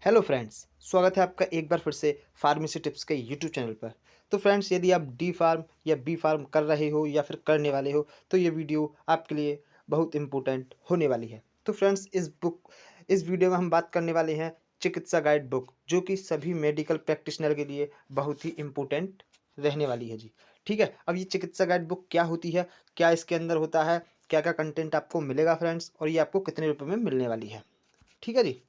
Hello friends, स्वागत है आपका एक बार फिर से फार्मेसी टिप्स के यूट्यूब चैनल पर। तो फ्रेंड्स, यदि आप डी फार्म या बी फार्म कर रहे हो या फिर करने वाले हो तो ये वीडियो आपके लिए बहुत इम्पोर्टेंट होने वाली है। तो फ्रेंड्स, इस वीडियो में हम बात करने वाले हैं चिकित्सा गाइड बुक, जो कि सभी मेडिकल प्रैक्टिशनर के लिए बहुत ही इम्पोर्टेंट रहने वाली है जी। ठीक है, अब ये चिकित्सा गाइड बुक क्या होती है, क्या इसके अंदर होता है, क्या क्या कंटेंट आपको मिलेगा फ्रेंड्स, और ये आपको कितने रुपये में मिलने वाली है। ठीक है जी।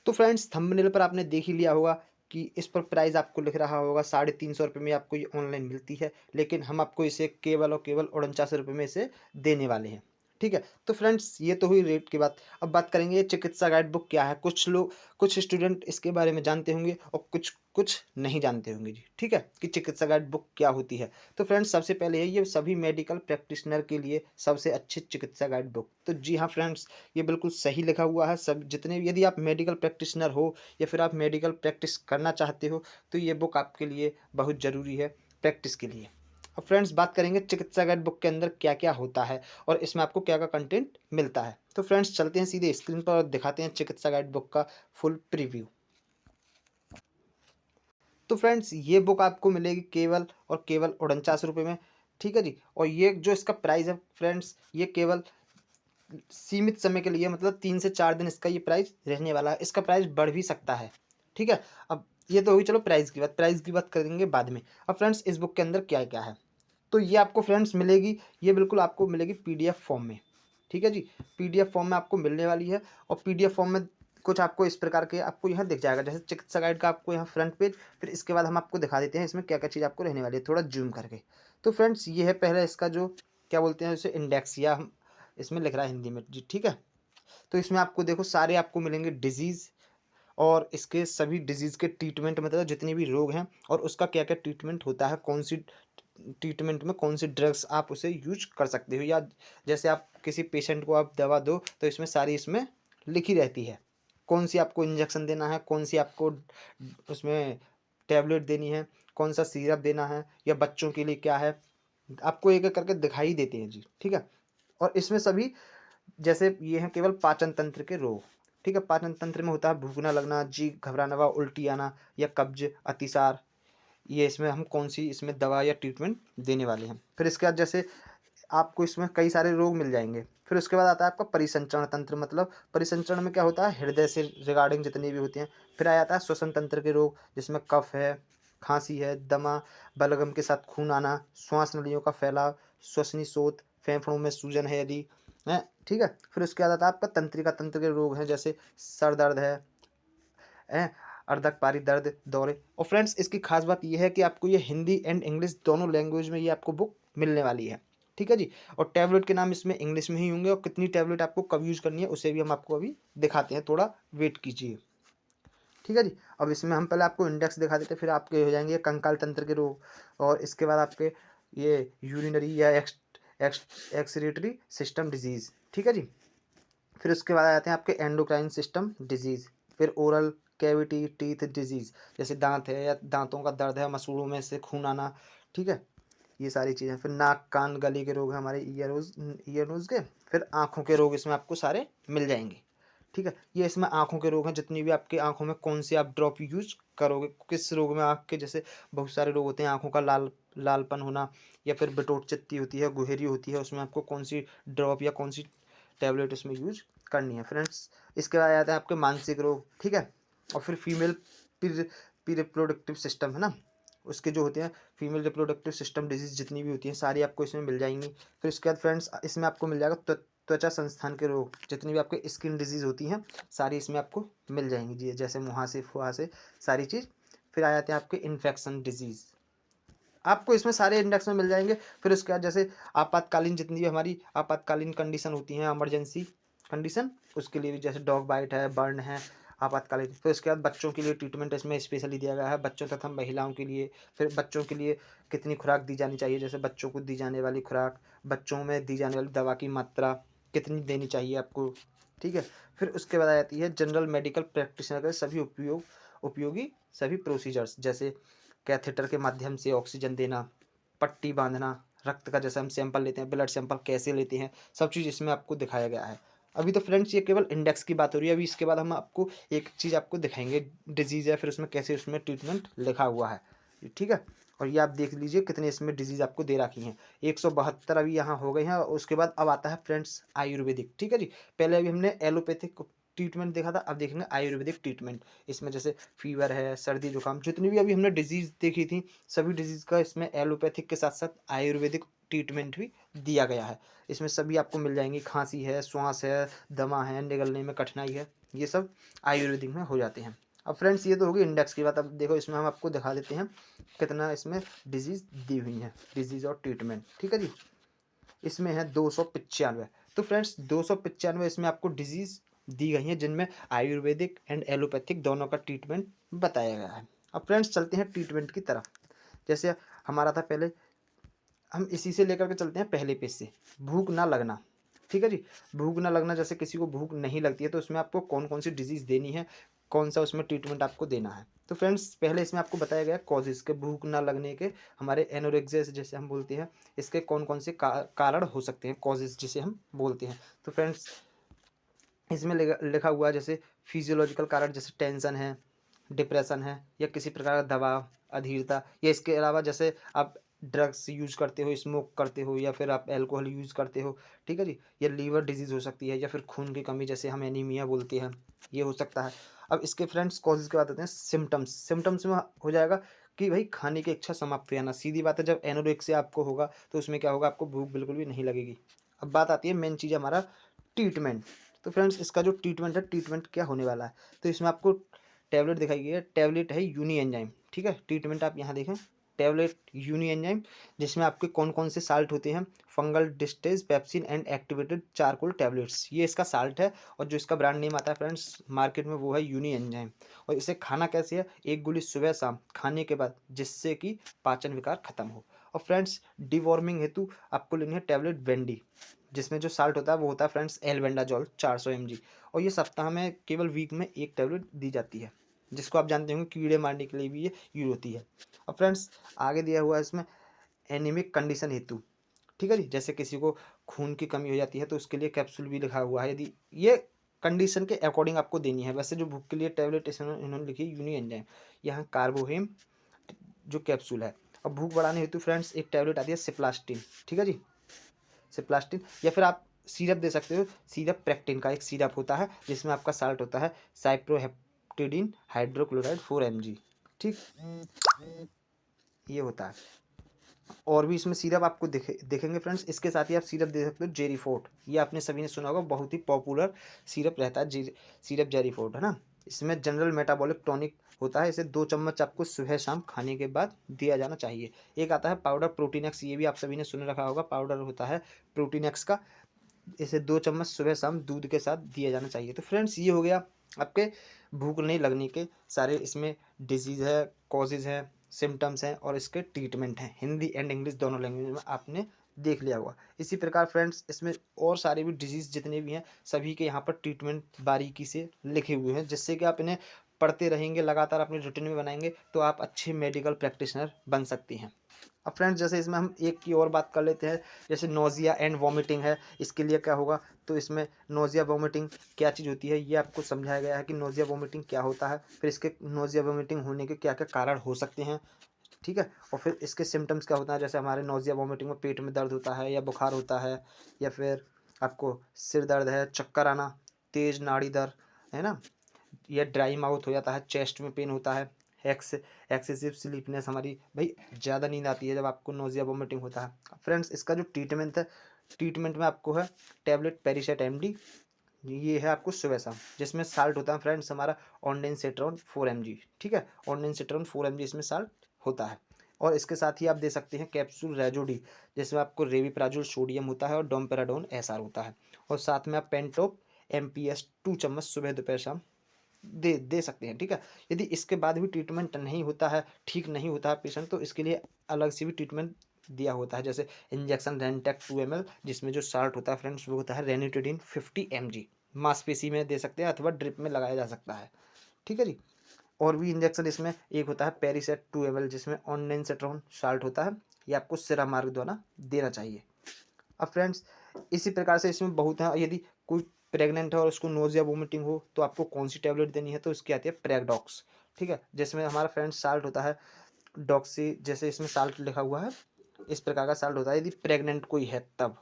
तो फ्रेंड्स, थंबनेल पर आपने देख ही लिया होगा कि इस पर प्राइस आपको लिख रहा होगा 350 रुपये में आपको ये ऑनलाइन मिलती है, लेकिन हम आपको इसे केवल और केवल 49 रुपये में इसे देने वाले हैं। ठीक है, तो फ्रेंड्स, ये तो हुई रेट की बात। अब बात करेंगे ये चिकित्सा गाइड बुक क्या है। कुछ स्टूडेंट इसके बारे में जानते होंगे और कुछ कुछ नहीं जानते होंगे जी। ठीक है, कि चिकित्सा गाइड बुक क्या होती है। तो फ्रेंड्स, सबसे पहले है ये सभी मेडिकल प्रैक्टिशनर के लिए सबसे अच्छी चिकित्सा गाइड बुक। तो जी हाँ फ्रेंड्स, ये बिल्कुल सही लिखा हुआ है। सब जितने यदि आप मेडिकल प्रैक्टिशनर हो या फिर आप मेडिकल प्रैक्टिस करना चाहते हो तो ये बुक आपके लिए बहुत ज़रूरी है प्रैक्टिस के लिए। अब फ्रेंड्स, बात करेंगे चिकित्सा गाइड बुक के अंदर क्या क्या होता है और इसमें आपको क्या क्या कंटेंट मिलता है। तो फ्रेंड्स, चलते हैं सीधे स्क्रीन पर और दिखाते हैं चिकित्सा गाइड बुक का फुल प्रीव्यू। तो फ्रेंड्स, ये बुक आपको मिलेगी केवल और केवल 49 रुपये में। ठीक है जी। और ये जो इसका प्राइस है फ्रेंड्स, ये केवल सीमित समय के लिए, मतलब 3 से 4 दिन इसका ये प्राइस रहने वाला है। इसका प्राइस बढ़ भी सकता है। ठीक है। अब ये तो हुई चलो प्राइस की बात करेंगे बाद में। अब फ्रेंड्स, इस बुक के अंदर क्या क्या है, तो ये आपको फ्रेंड्स मिलेगी, ये बिल्कुल आपको मिलेगी पीडीएफ फॉर्म में। ठीक है जी। पीडीएफ फॉर्म में आपको मिलने वाली है। और पीडीएफ फॉर्म में कुछ आपको इस प्रकार के आपको यहाँ दिख जाएगा, जैसे चिकित्सा गाइड का आपको यहाँ फ्रंट पेज। फिर इसके बाद हम आपको दिखा देते हैं इसमें क्या क्या चीज़ आपको रहने वाली है, थोड़ा जूम करके। तो फ्रेंड्स, ये है पहले इसका जो क्या बोलते हैं उसे इंडेक्स, या हम इसमें लिख रहा है हिंदी में जी। ठीक है। तो इसमें आपको देखो सारे आपको मिलेंगे डिजीज़, और इसके सभी डिजीज़ के ट्रीटमेंट, मतलब जितने भी रोग हैं और उसका क्या क्या ट्रीटमेंट होता है, कौन सी ट्रीटमेंट में कौन सी ड्रग्स आप उसे यूज कर सकते हो, या जैसे आप किसी पेशेंट को आप दवा दो तो इसमें सारी इसमें लिखी रहती है। कौन सी आपको इंजेक्शन देना है, कौन सी आपको उसमें टैबलेट देनी है, कौन सा सिरप देना है, या बच्चों के लिए क्या है, आपको एक एक करके दिखाई देते हैं जी। ठीक है। और इसमें सभी, जैसे ये हैं केवल पाचन तंत्र के रोग। ठीक है, पाचन तंत्र में होता है भूखना लगना, जी घबराना व उल्टी आना, या कब्ज, अतिसार। ये इसमें हम कौन सी इसमें दवा या ट्रीटमेंट देने वाले हैं। फिर इसके बाद जैसे आपको इसमें कई सारे रोग मिल जाएंगे। फिर उसके बाद आता है आपका परिसंचरण तंत्र, मतलब परिसंचरण में क्या होता है, हृदय से रिगार्डिंग जितनी भी होती हैं। फिर आ जाता है श्वसन तंत्र के रोग, जिसमें कफ है, खांसी है, दमा, बलगम के साथ खून आना, श्वास नलियों का फैलाव, श्वसनी शोथ, फेफड़ों में सूजन है यदि है। ठीक है। फिर उसके बाद आता है आपका तंत्रिका तंत्र के रोग हैं, जैसे सर दर्द है, अर्धकपारी दर्द, दौरे। और फ्रेंड्स, इसकी खास बात यह है कि आपको ये हिंदी एंड इंग्लिश दोनों लैंग्वेज में ये आपको बुक मिलने वाली है। ठीक है जी। और टैबलेट के नाम इसमें इंग्लिश में ही होंगे, और कितनी टैबलेट आपको कब यूज करनी है उसे भी हम आपको अभी दिखाते हैं, थोड़ा वेट कीजिए। ठीक है जी। अब इसमें हम पहले आपको इंडेक्स दिखा देते हैं, फिर आपके हो जाएंगे कंकाल तंत्र के रोग, और इसके बाद आपके ये यूरिनरी या एक्सक्रीटरी सिस्टम डिजीज। ठीक है जी। फिर उसके बाद आ जाते हैं आपके एंडोक्राइन सिस्टम डिजीज़। फिर ओरल कैविटी टीथ डिजीज़, जैसे दांत है या दांतों का दर्द है, मसूड़ों में से खून आना। ठीक है, ये सारी चीज़ें। फिर नाक कान गले के रोग हैं हमारे, ईयर नोज़ के। फिर आँखों के रोग इसमें आपको सारे मिल जाएंगे। ठीक है, ये इसमें आँखों के रोग हैं, जितनी भी आपकी आँखों में कौन सी आप ड्रॉप यूज करोगे, किस रोग में आँख के, जैसे बहुत सारे रोग होते हैं, आँखों का लालपन होना, या फिर बिटोट चित्ती होती है, गुहेरी होती है, उसमें आपको कौन सी ड्रॉप या कौन सी टैबलेट उसमें यूज करनी है फ्रेंड्स। इसके बाद आते हैं आपके मानसिक रोग। ठीक है। और फिर फीमेल रिप्रोडक्टिव सिस्टम है ना, उसके जो होते हैं फीमेल रिप्रोडक्टिव सिस्टम डिजीज जितनी भी होती हैं सारी आपको इसमें मिल जाएंगी। फिर उसके बाद फ्रेंड्स, इसमें आपको मिल जाएगा त्वचा संस्थान के रोग, जितनी भी आपके स्किन डिजीज होती हैं सारी इसमें आपको मिल जाएंगी जी, जैसे मुहासे फुहासे सारी चीज़। फिर आ जाते हैं आपके इन्फेक्शन डिजीज़, आपको इसमें सारे इंडेक्स में मिल जाएंगे। फिर उसके बाद जैसे आपातकालीन, जितनी भी हमारी आपातकालीन कंडीशन होती हैं, इमरजेंसी कंडीशन, उसके लिए भी, जैसे डॉग बाइट है, बर्न है, आपातकालीन। फिर उसके बाद बच्चों के लिए ट्रीटमेंट इसमें स्पेशली दिया गया है, बच्चों तथा महिलाओं के लिए। फिर बच्चों के लिए कितनी खुराक दी जानी चाहिए, जैसे बच्चों को दी जाने वाली खुराक, बच्चों में दी जाने वाली दवा की मात्रा कितनी देनी चाहिए आपको। ठीक है। फिर उसके बाद आ जाती है जनरल मेडिकल प्रैक्टिशनर के सभी उपयोगी सभी प्रोसीजर्स, जैसे कैथेटर के माध्यम से ऑक्सीजन देना, पट्टी बांधना, रक्त का जैसे हम सैंपल लेते हैं, ब्लड सैंपल कैसे लेते हैं, सब चीज़ इसमें आपको दिखाया गया है। अभी तो फ्रेंड्स ये केवल इंडेक्स की बात हो रही है, अभी इसके बाद हम आपको एक चीज़ आपको दिखाएंगे, डिजीज़ है, फिर उसमें कैसे उसमें ट्रीटमेंट लिखा हुआ है, ठीक है। और ये आप देख लीजिए कितने इसमें डिजीज़ आपको दे रखी हैं, 172 अभी यहाँ हो गई हैं। और उसके बाद अब आता है फ्रेंड्स आयुर्वेदिक, ठीक है जी। पहले अभी हमने एलोपैथिक ट्रीटमेंट देखा था, अब देखेंगे आयुर्वेदिक ट्रीटमेंट। इसमें जैसे फीवर है, सर्दी जुकाम, जितनी भी अभी हमने डिजीज़ देखी थी, सभी डिजीज़ का इसमें एलोपैथिक के साथ साथ आयुर्वेदिक ट्रीटमेंट भी दिया गया है। इसमें सभी आपको मिल जाएंगी, खांसी है, श्वास है, दमा है, निगलने में कठिनाई है, ये सब आयुर्वेदिक में हो जाते हैं। अब फ्रेंड्स ये तो होगी इंडेक्स की बात। अब देखो इसमें हम आपको दिखा देते हैं कितना इसमें डिजीज़ दी हुई है, डिजीज़ और ट्रीटमेंट, ठीक है जी। इसमें है 295। तो फ्रेंड्स 295 इसमें आपको डिजीज़ दी गई हैं, जिनमें आयुर्वेदिक एंड एलोपैथिक दोनों का ट्रीटमेंट बताया गया है। अब फ्रेंड्स चलते हैं ट्रीटमेंट की तरफ। जैसे हमारा था पहले, हम इसी से लेकर के चलते हैं पहले पेज से, भूख ना लगना, ठीक है जी। भूख ना लगना, जैसे किसी को भूख नहीं लगती है तो उसमें आपको कौन कौन सी डिजीज़ देनी है, कौन सा उसमें ट्रीटमेंट आपको देना है। तो फ्रेंड्स पहले इसमें आपको बताया गया कॉजेज़ के भूख ना लगने के, हमारे एनोरेक्सिया जैसे हम बोलते हैं, इसके कौन कौन से कारण हो सकते हैं, कॉजेज़ जिसे हम बोलते हैं। तो फ्रेंड्स इसमें लिखा हुआ है जैसे फिजियोलॉजिकल कारण, जैसे टेंशन है, डिप्रेशन है, या किसी प्रकार का दबाव, अधीरता, या इसके अलावा जैसे आप ड्रग्स यूज़ करते हो, स्मोक करते हो, या फिर आप अल्कोहल यूज़ करते हो, ठीक है जी। या लीवर डिजीज़ हो सकती है, या फिर खून की कमी, जैसे हम एनीमिया बोलते हैं, ये हो सकता है। अब इसके फ्रेंड्स कॉजेज़ की बात करते हैं, सिम्टम्स। सिम्टम्स में हो जाएगा कि भाई खाने की इच्छा समाप्त हो जाना, सीधी बात है। जब एनोरेक्सिया आपको होगा तो उसमें क्या होगा, आपको भूख बिल्कुल भी नहीं लगेगी। अब बात आती है मेन चीज़ हमारा ट्रीटमेंट। तो फ्रेंड्स इसका जो ट्रीटमेंट है, ट्रीटमेंट क्या होने वाला है, तो इसमें आपको टैबलेट दिखाई गई है, टैबलेट है यूनी एंजाइम, ठीक है। ट्रीटमेंट आप यहाँ देखें, टैबलेट यूनी एंजाइम, जिसमें आपके कौन कौन से साल्ट होते हैं, fungal disease, pepsin and activated charcoal tablets, ये इसका साल्ट है। और जो इसका ब्रांड नेम आता है फ्रेंड्स मार्केट में, वो है यूनी एंजाइम। और इसे खाना कैसे है, एक गोली सुबह शाम खाने के बाद, जिससे कि पाचन विकार खत्म हो। और फ्रेंड्स डिवॉर्मिंग हेतु आपको लेनी है टैबलेट वेंडी, जिसमें जो साल्ट होता है वो होता है फ्रेंड्स एल्बेंडाजोल 400 mg। और ये सप्ताह में केवल वीक में एक टैबलेट दी जाती है, जिसको आप जानते होंगे कीड़े मारने के लिए भी ये यूज होती है। और फ्रेंड्स आगे दिया हुआ है इसमें एनीमिक कंडीशन हेतु, ठीक है जी। जैसे किसी को खून की कमी हो जाती है तो उसके लिए कैप्सूल भी लिखा हुआ है, यदि ये कंडीशन के अकॉर्डिंग आपको देनी है। वैसे जो भूख के लिए टैबलेट इन्होंने लिखी है यूनी एंजाइम, यहाँ कार्बोहेम जो कैप्सूल है। अब भूख बढ़ाने हेतु फ्रेंड्स एक टैबलेट आती है सिप्लास्टिन, ठीक है जी, सिप्लास्टिन। या फिर आप सिरप दे सकते हो, सिरप प्रेक्टिन का एक सिरप होता है, जिसमें आपका साल्ट होता है साइप्रोहेप्टेडिन हाइड्रोक्लोराइड 4 mg, ठीक, ये होता है। और भी इसमें सिरप आपको देखेंगे फ्रेंड्स। इसके साथ ही आप सिरप दे सकते हो जेरीफोर्ट, ये आपने सभी ने सुना होगा, बहुत ही पॉपुलर सिरप रहता है सिरप जेरीफोर्ट, है ना। इसमें जनरल मेटाबॉलिक टॉनिक होता है, इसे 2 चम्मच आपको सुबह शाम खाने के बाद दिया जाना चाहिए। एक आता है पाउडर प्रोटीनएक्स, ये भी आप सभी ने सुन रखा होगा, पाउडर होता है प्रोटीनएक्स का, इसे 2 चम्मच सुबह शाम दूध के साथ दिया जाना चाहिए। तो फ्रेंड्स ये हो गया आपके भूख नहीं लगने के सारे इसमें डिजीज़ है, कॉजेज़ हैं, सिम्टम्स हैं, और इसके ट्रीटमेंट हैं। हिंदी एंड इंग्लिश दोनों लैंग्वेज में आपने देख लिया होगा। इसी प्रकार फ्रेंड्स इसमें और सारे भी डिजीज़ जितने भी हैं, सभी के यहाँ पर ट्रीटमेंट बारीकी से लिखे हुए हैं, जिससे कि आप इन्हें पढ़ते रहेंगे, लगातार अपने रूटीन में बनाएंगे, तो आप अच्छे मेडिकल प्रैक्टिशनर बन सकती हैं। अब फ्रेंड्स जैसे इसमें हम एक की और बात कर लेते हैं, जैसे नोज़िया एंड वॉमिटिंग है, इसके लिए क्या होगा, तो इसमें नोज़िया वॉमिटिंग क्या चीज़ होती है, ये आपको समझाया गया है कि नोज़िया वॉमिटिंग क्या होता है, फिर इसके नोज़िया वॉमिटिंग होने के क्या क्या कारण हो सकते हैं, ठीक है। और फिर इसके सिम्टम्स क्या होता है, जैसे हमारे नोज़िया वॉमिटिंग में पेट में दर्द होता है, या बुखार होता है, या फिर आपको सिर दर्द है, चक्कर आना, तेज़ नाड़ी दर्द, है ना, या ड्राई माउथ हो जाता है, चेस्ट में पेन होता है, एक्सेसिव स्लीपनेस, हमारी भाई ज़्यादा नींद आती है जब आपको नोज़िया वोमिटिंग होता है। फ्रेंड्स इसका जो ट्रीटमेंट है, ट्रीटमेंट में आपको है टैबलेट पेरिसेट एमडी, ये है आपको सुबह शाम, जिसमें साल्ट होता है फ्रेंड्स हमारा ऑन्डेंसेट्रॉन 4 mg, ठीक है। ऑन्डेंसेट्रॉन 4 mg इसमें साल्ट होता है। और इसके साथ ही आप दे सकते हैं कैप्सूल रेजोडी, जिसमें आपको रेविप्राजोल सोडियम होता है और डोम्पेराडोन एसआर होता है। और साथ में आप पेंटोप एमपीएस 2 चम्मच सुबह दोपहर शाम दे सकते हैं, ठीक है। यदि इसके बाद भी ट्रीटमेंट नहीं होता है, ठीक नहीं होता है पेशेंट, तो इसके लिए अलग से भी ट्रीटमेंट दिया होता है, जैसे इंजेक्शन रेनटेक 2 ml, जिसमें जो साल्ट होता है फ्रेंड्स वो होता है रेनिटिडिन 50 mg, मांसपेशी में दे सकते हैं अथवा ड्रिप में लगाया जा सकता है, ठीक है जी। और भी इंजेक्शन इसमें एक होता है पेरिसेट 2 ml, जिसमें ऑनडेनसेट्रॉन साल्ट होता है, ये आपको सिरा मार्ग द्वारा देना चाहिए। अब फ्रेंड्स इसी प्रकार से इसमें बहुत है, यदि कोई प्रेग्नेंट है और उसको नोज़ या वोमिटिंग हो तो आपको कौन सी टैबलेट देनी है, तो इसकी आती है प्रेगडॉक्स। ठीक है, जिसमें हमारा फ्रेंड्स साल्ट होता है डॉक्सी, जैसे इसमें साल्ट लिखा हुआ है, इस प्रकार का साल्ट होता है यदि प्रेग्नेंट कोई है तब।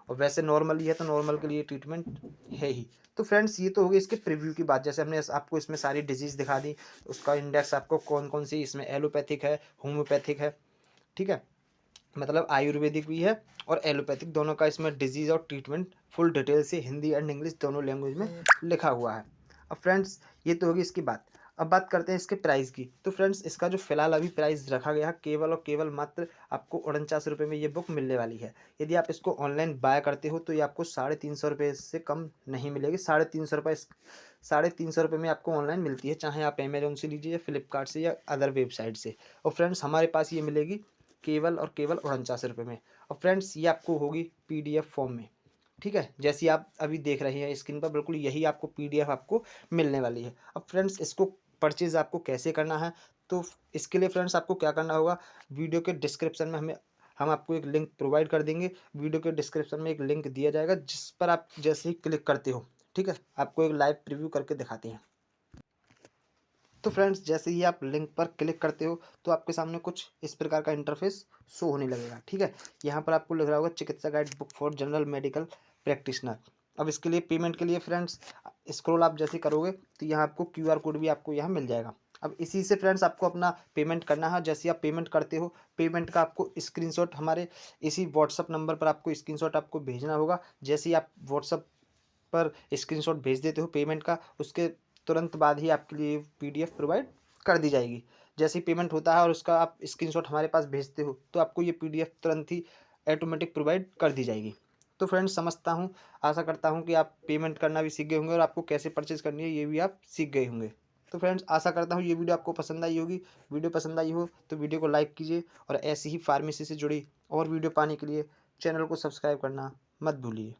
और वैसे नॉर्मल ही है तो नॉर्मल के लिए ट्रीटमेंट है ही। तो फ्रेंड्स ये तो हो गई इसके प्रीव्यू की बात, जैसे हमने आपको इसमें सारी डिजीज़ दिखा दी, उसका इंडेक्स आपको कौन कौन सी इसमें एलोपैथिक है, होम्योपैथिक है, ठीक है, मतलब आयुर्वेदिक भी है और एलोपैथिक, दोनों का इसमें डिजीज़ और ट्रीटमेंट फुल डिटेल से हिंदी एंड इंग्लिश दोनों लैंग्वेज में लिखा हुआ है। अब फ्रेंड्स ये तो होगी इसकी बात। अब बात करते हैं इसके प्राइस की। तो फ्रेंड्स इसका जो फ़िलहाल अभी प्राइस रखा गया है केवल और केवल मात्र आपको 49 रुपये में ये बुक मिलने वाली है। यदि आप इसको ऑनलाइन बाय करते हो तो ये आपको 350 रुपये से कम नहीं मिलेगी। 350 रुपये 350 रुपये में आपको ऑनलाइन मिलती है, चाहे आप अमेजोन से लीजिए या फ्लिपकार्ट से या अदर वेबसाइट से। और फ्रेंड्स हमारे पास ये मिलेगी केवल और केवल 49 रुपये में। और फ्रेंड्स ये आपको होगी PDF फॉर्म में, ठीक है, जैसी आप अभी देख रहे हैं स्क्रीन पर, बिल्कुल यही आपको PDF आपको मिलने वाली है। अब फ्रेंड्स इसको परचेज़ आपको कैसे करना है, तो इसके लिए फ्रेंड्स आपको क्या करना होगा, वीडियो के डिस्क्रिप्शन में हम आपको एक लिंक प्रोवाइड कर देंगे। वीडियो के डिस्क्रिप्शन में एक लिंक दिया जाएगा जिस पर आप जैसे ही क्लिक करते हो, ठीक है, आपको एक लाइव प्रीव्यू करके दिखाते हैं। तो फ्रेंड्स जैसे ही आप लिंक पर क्लिक करते हो तो आपके सामने कुछ इस प्रकार का इंटरफेस शो होने लगेगा, ठीक है। यहाँ पर आपको लिख रहा होगा चिकित्सा guide book for general medical practitioner. अब इसके लिए पेमेंट के लिए फ्रेंड्स स्क्रॉल आप जैसे करोगे तो यहाँ आपको QR कोड भी आपको यहाँ मिल जाएगा। अब इसी से फ्रेंड्स आपको अपना पेमेंट करना है। जैसे ही आप पेमेंट करते हो, पेमेंट का आपको स्क्रीनशॉट हमारे इसी व्हाट्सअप नंबर पर आपको स्क्रीनशॉट आपको भेजना होगा। जैसे ही आप व्हाट्सअप पर स्क्रीनशॉट भेज देते हो पेमेंट का, उसके तुरंत बाद ही आपके लिए PDF प्रोवाइड कर दी जाएगी। जैसे ही पेमेंट होता है और उसका आप स्क्रीनशॉट हमारे पास भेजते हो तो आपको ये PDF तुरंत ही ऑटोमेटिक प्रोवाइड कर दी जाएगी। तो फ्रेंड्स समझता हूँ, आशा करता हूँ कि आप पेमेंट करना भी सीख गए होंगे और आपको कैसे परचेज़ करनी है ये भी आप सीख गए होंगे। तो फ्रेंड्स आशा करता हूँ ये वीडियो आपको पसंद आई होगी। वीडियो पसंद आई हो तो वीडियो को लाइक कीजिए और ऐसी ही फार्मेसी से जुड़ी और वीडियो पाने के लिए चैनल को सब्सक्राइब करना मत भूलिए।